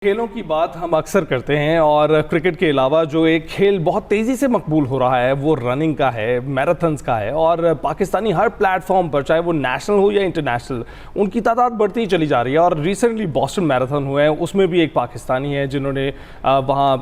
खेलों की बात हम अक्सर करते हैं और क्रिकेट के अलावा जो एक खेल बहुत तेज़ी से मकबूल हो रहा है वो रनिंग का है, मैराथन्स का है। और पाकिस्तानी हर प्लेटफॉर्म पर, चाहे वो नेशनल हो या इंटरनेशनल, उनकी तादाद बढ़ती ही चली जा रही है। और रिसेंटली बॉस्टन मैराथन हुए हैं, उसमें भी एक पाकिस्तानी है जिन्होंने वहाँ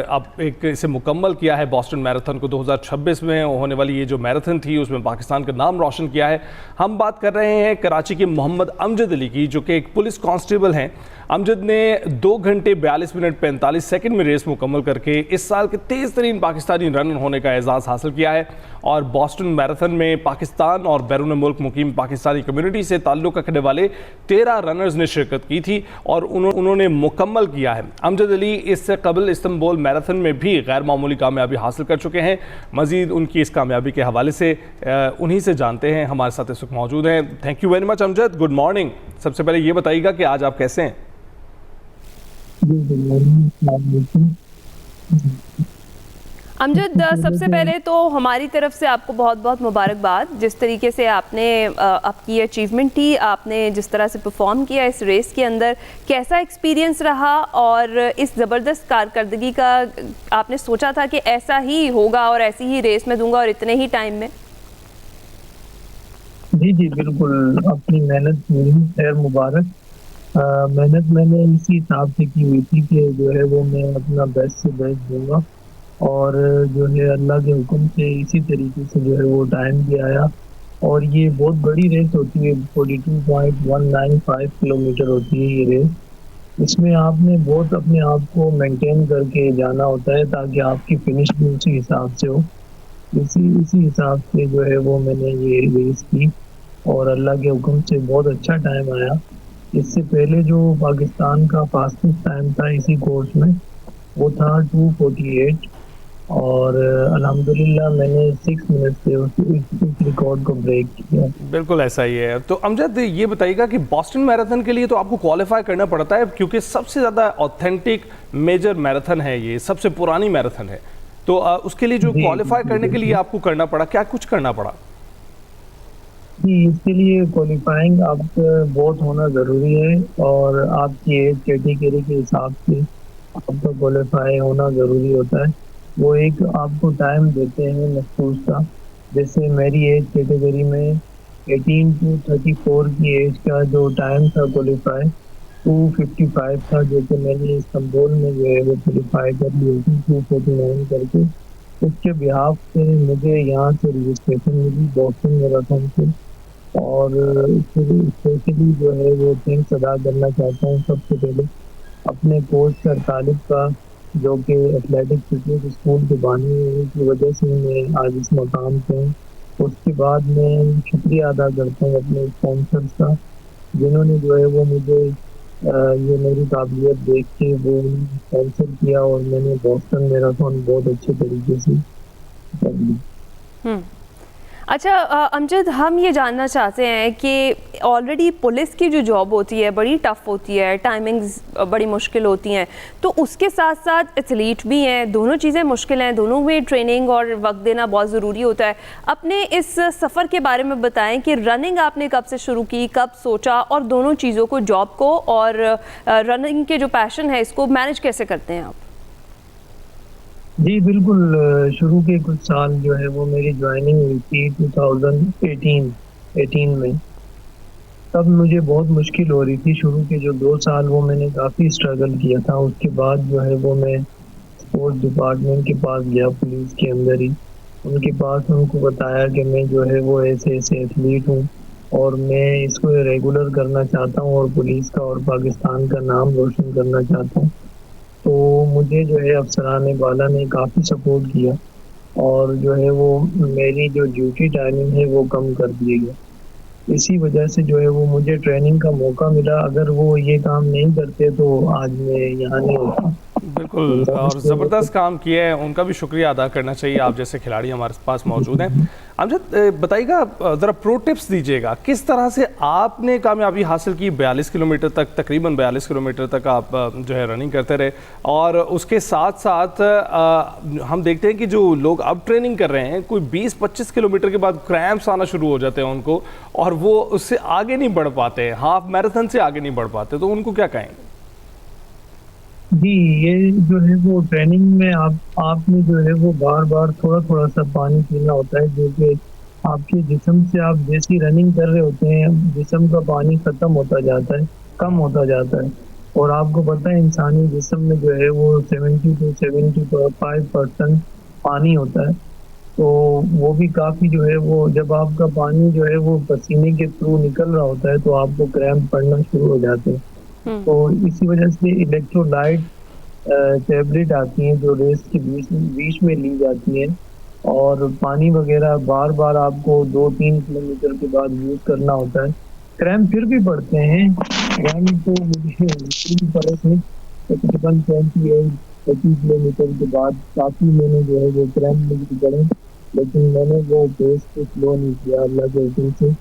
अब एक इसे मुकम्मल किया है। बॉस्टन मैराथन को 2026 में होने वाली ये जो मैराथन थी उसमें पाकिस्तान का नाम रोशन किया है। हम बात कर रहे हैं कराची के मोहम्मद अमजद अली की, जो कि एक पुलिस कांस्टेबल हैं। अमजद ने 2 घंटे 42 मिनट 45 सेकंड में रेस मुकम्मल करके इस साल के तेज़ तरीन पाकिस्तानी रनर होने का एजाज़ हासिल किया है। और बॉस्टन मैराथन में पाकिस्तान और बैरून मुल्क मुकीम पाकिस्तानी कम्युनिटी से ताल्लुक़ रखने वाले 13 रनर्स ने शिरकत की थी और उन्होंने मुकम्मल किया है। अमजद अली इससे कबल इस्तांबुल मैराथन में भी गैर मामूली कामयाबी हासिल कर चुके हैं। मज़ीद उनकी इस कामयाबी के हवाले से उन्हीं से जानते हैं। हमारे साथ इस वक्त मौजूद हैं। Thank you very much Amjad, good morning. सबसे पहले ये बताइएगा कि आज आप कैसे हैं? अमजद, सबसे पहले तो हमारी तरफ से आपको बहुत बहुत मुबारकबाद। जिस तरीके से आपने आपकी अचीवमेंट थी, आपने जिस तरह से परफॉर्म किया इस रेस के अंदर, कैसा एक्सपीरियंस रहा? और इस ज़बरदस्त कारकर्दगी का आपने सोचा था कि ऐसा ही होगा और ऐसी ही रेस में दूंगा और इतने ही टाइम में? जी बिल्कुल, अपनी मेहनत खैर मुबारक। मेहनत मैंने इसी हिसाब से की हुई थी कि जो है वो मैं अपना बेस्ट से बेस्ट दूंगा और जो है अल्लाह के हुक्म से इसी तरीके से जो है वो टाइम भी आया। और ये बहुत बड़ी रेस होती है, 42.195 किलोमीटर होती है ये रेस। इसमें आपने बहुत अपने आप को मेंटेन करके जाना होता है ताकि आपकी फिनिश भी उसी हिसाब से हो। इसी हिसाब से जो है वो मैंने ये रेस की और अल्लाह के हुक्म से बहुत अच्छा टाइम आया। इससे पहले जो पाकिस्तान का फास्टेस्ट टाइम था इसी कोर्स में वो था 2:48 और अल्हम्दुलिल्लाह मैंने 6 मिनट से उस रिकॉर्ड को ब्रेक किया। बिल्कुल ऐसा ही है। तो अमजद ये बताइएगा कि बॉस्टन मैराथन के लिए तो आपको क्वालिफाई करना पड़ता है क्योंकि सबसे ज़्यादा ऑथेंटिक मेजर मैराथन है, ये सबसे पुरानी मैराथन है। तो उसके लिए जो क्वालिफाई करने के लिए आपको करना पड़ा, क्या कुछ करना पड़ा? जी, इसके लिए क्वालिफाइंग आप बहुत होना ज़रूरी है और आपकी एज कैटेगरी के हिसाब से आपका क्वालिफाई होना ज़रूरी होता है। वो एक आपको टाइम देते हैं मखसूस का। जैसे मेरी एज कैटेगरी में 18 to 34 की एज का जो टाइम था क्वालिफाई 2:55 था, जो कि मैंने इस्तांबुल में जो है वो क्वालिफाई कर ली थी 2:49 करके। उसके बिहाफ से मुझे यहाँ से रजिस्ट्रेशन मिली बॉस्टन मैराथन से। और स्पेशली जो है वो थैंक्स अदा करना चाहता हूँ सबसे पहले अपने कोच सर तालिब का, जो कि एथलेटिक फिटनेस स्कूल के बानी है, की वजह से मैं आज इस मकाम पे हूँ। उसके बाद मैं शुक्रिया अदा करता हूँ अपने स्पॉन्सर्स का, जिन्होंने जो है वो मुझे ये मेरी काबिलियत देख के वो स्पॉन्सर किया और मैंने बॉस्टन मैराथन बहुत अच्छे तरीके से कर ली। अच्छा अमजद, हम ये जानना चाहते हैं कि ऑलरेडी पुलिस की जो जॉब होती है बड़ी टफ़ होती है, टाइमिंग्स बड़ी मुश्किल होती हैं, तो उसके साथ साथ एथलीट भी हैं, दोनों चीज़ें मुश्किल हैं, दोनों में ट्रेनिंग और वक्त देना बहुत ज़रूरी होता है। अपने इस सफ़र के बारे में बताएं कि रनिंग आपने कब से शुरू की, कब सोचा, और दोनों चीज़ों को, जॉब को और रनिंग के जो पैशन है, इसको मैनेज कैसे करते हैं आप? जी बिल्कुल, शुरू के कुछ साल जो है वो मेरी ज्वाइनिंग हुई थी 2018 में। तब मुझे बहुत मुश्किल हो रही थी। शुरू के जो 2 साल वो मैंने काफ़ी स्ट्रगल किया था। उसके बाद जो है वो मैं स्पोर्ट्स डिपार्टमेंट के पास गया, पुलिस के अंदर ही। उनके पास उनको बताया कि मैं जो है वो ऐसे ऐसे एथलीट हूँ और मैं इसको रेगुलर करना चाहता हूँ और पुलिस का और पाकिस्तान का नाम रोशन करना चाहता हूँ। तो मुझे जो है अफसरान वाला ने काफ़ी सपोर्ट किया और जो है वो मेरी जो ड्यूटी टाइमिंग है वो कम कर दिए गया। इसी वजह से जो है वो मुझे ट्रेनिंग का मौका मिला। अगर वो ये काम नहीं करते तो आज मैं यहाँ नहीं होता। बिल्कुल, और ज़बरदस्त काम किया है, उनका भी शुक्रिया अदा करना चाहिए। आप जैसे खिलाड़ी हमारे पास मौजूद हैं। अमजद बताइएगा, ज़रा प्रो टिप्स दीजिएगा, किस तरह से आपने कामयाबी हासिल की? 42 किलोमीटर तक, तकरीबन 42 किलोमीटर तक आप जो है रनिंग करते रहे और उसके साथ साथ हम देखते हैं कि जो लोग अब ट्रेनिंग कर रहे हैं, कोई 20-25 किलोमीटर के बाद क्रैम्प्स आना शुरू हो जाते हैं उनको और वो उससे आगे नहीं बढ़ पाते, हाफ मैराथन से आगे नहीं बढ़ पाते, तो उनको क्या कहेंगे? जी, ये जो है वो ट्रेनिंग में आपने जो है वो बार बार थोड़ा थोड़ा सा पानी पीना होता है, जो कि आपके जिस्म से, आप जैसी रनिंग कर रहे होते हैं जिस्म का पानी खत्म होता जाता है, कम होता जाता है। और आपको पता है इंसानी जिस्म में जो है वो 70 to 75% पानी होता है। तो वो भी काफ़ी जो है वो, जब आपका पानी जो है वो पसीने के थ्रू निकल रहा होता है तो आपको क्रैम्प पड़ना शुरू हो जाते हैं। तो इसी वजह से इलेक्ट्रोलाइट टैबलेट आती हैं जो रेस के बीच में ली जाती हैं, और पानी वगैरह बार बार आपको 2-3 किलोमीटर के बाद यूज़ करना होता है। क्रैम्प फिर भी पड़ते हैं, क्रैम्प तो मुझे बिल्कुल भी पड़े थे तकरीबन 28-30 किलोमीटर के बाद काफ़ी मैंने जो है वो क्रैम्प मुझे पड़े, लेकिन मैंने वो पेस को स्लो नहीं किया अल्लाह के हुक्म से।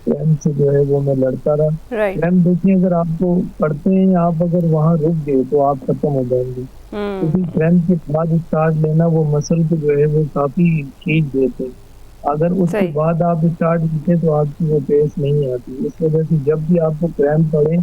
क्रैम्प से जो है वो मैं लड़ता रहा। राइट। क्रैम्प देखिए, अगर आपको पड़ते हैं, आप अगर वहाँ रुक गए तो आप खत्म हो जाएंगे, क्योंकि क्रैम्प के बाद स्टार्ट लेना वो मसल को जो है वो काफी खींच देते हैं। अगर उसके सही। बाद आप स्टार्ट कीजिए तो आपकी वो पेस नहीं आती। इस वजह से जब भी आपको क्रैम्प पड़े,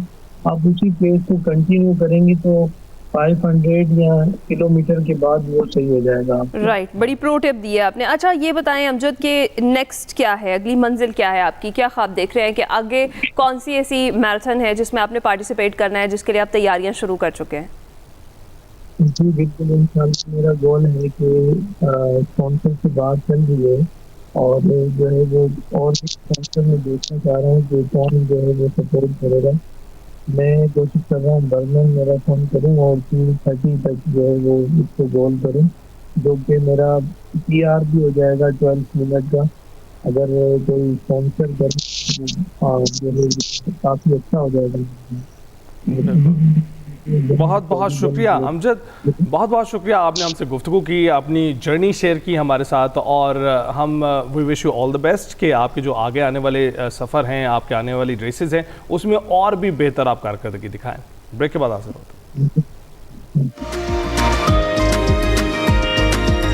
आप उसी पेस को कंटिन्यू करेंगे तो 500 या किलोमीटर के बाद वो सही हो जाएगा आपको। राइट, बड़ी प्रो टिप दी है आपने। अच्छा ये बताएं अमजद के नेक्स्ट क्या है, अगली मंजिल क्या है आपकी, क्या ख्वाब देख रहे हैं कि आगे कौन सी ऐसी मैराथन है जिसमें आपने पार्टिसिपेट करना है, जिसके लिए आप तैयारियां शुरू कर चुके हैं? जी बिल्कुल, इंशाल्लाह मेरा गोल है कि स्पॉन्सर से बात चल रही है, और जो है वो और भी स्पॉन्सर में देखना चाह रहा हूँ कि कौन जो है वो सपोर्ट करेगा। मैं कोशिश कर रहा हूँ बर्मिंघम मैराथन करूँ और 3:30 तक जो है वो इसको गोल करूँ, जो कि मेरा PR भी हो जाएगा 12 मिनट का। अगर कोई स्पॉन्सर करे तो जो है काफ़ी अच्छा हो जाएगा। बहुत बहुत शुक्रिया अमजद, बहुत बहुत शुक्रिया, आपने हमसे गुफ्तगू की, अपनी जर्नी शेयर की हमारे साथ, और हम we wish you all the best कि आपके जो आगे आने वाले सफ़र हैं, आपके आने वाली रेसेस हैं, उसमें और भी बेहतर आप कारकर्दगी दिखाएं। ब्रेक के बाद हाजिर होते हैं।